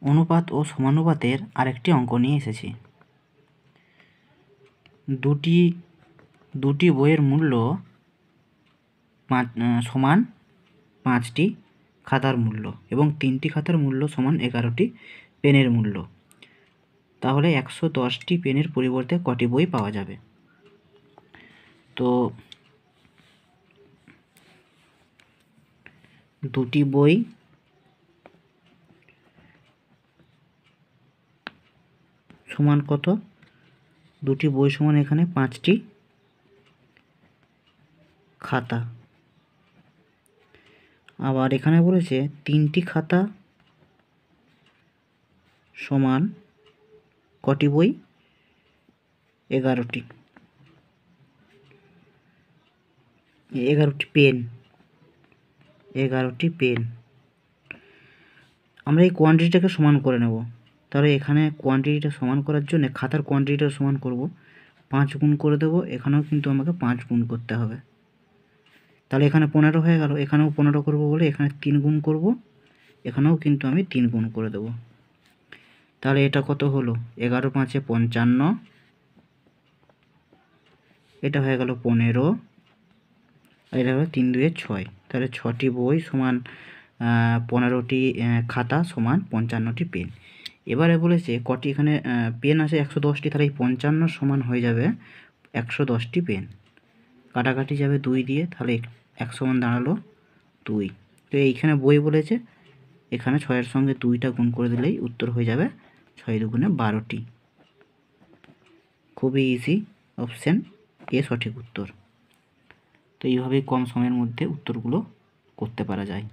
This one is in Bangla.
অনুপাত ও সমানুপাতের আরেকটি অঙ্ক নিয়ে এসেছি। দুটি বইয়ের মূল্য সমান 5টি খাতার মূল্য এবং 3টি খাতার মূল্য সমান 11টি পেনের মূল্য। তাহলে 110টি পেনের পরিবর্তে কটি বই পাওয়া যাবে? তো দুটি বই সমান কত? দুটি বই সমান এখানে 5টি খাতা। আবার এখানে বলেছে 3টি খাতা সমান কটি বই? 11টি। 11টি পেন। 11টি পেন। আমরা এই কোয়ান্টিটিটাকে সমান করে নেব। তাহলে এখানে কোয়ান্টিটিটা সমান করার জন্য খাতার কোয়ান্টিটিটা সমান করব, 5 গুণ করে দেব। এখানেও কিন্তু আমাকে 5 গুণ করতে হবে। তাহলে এখানে 15 হয়ে গেল। এখানেও 15 করব বলে এখানে 3 গুণ করব, এখানেও কিন্তু আমি 3 গুণ করে দেব। তাহলে এটা কত হলো? 11 5 55, এটা হয়ে গেল 15, আর এটা হলো 3 2 6। তাহলে 6টি বই সমান 15টি খাতা সমান 55টি পেন। এবারে বলেছে কটি এখানে পেন আছে 110টি, তাহলে এই 55 সমান হয়ে যাবে 110টি পেন। কাটাকাটি যাবে 2 দিয়ে, তাহলে 1 সমান দাঁড়ালো 2। তো এইখানে বই বলেছে, এখানে 6-এর সঙ্গে 2টা গুণ করে দিলেই উত্তর হয়ে যাবে 6 দুগুণে 12টি। খুবই ইজি, অপশান এ সঠিক উত্তর। তো এইভাবেই কম সময়ের মধ্যে উত্তরগুলো করতে পারা যায়।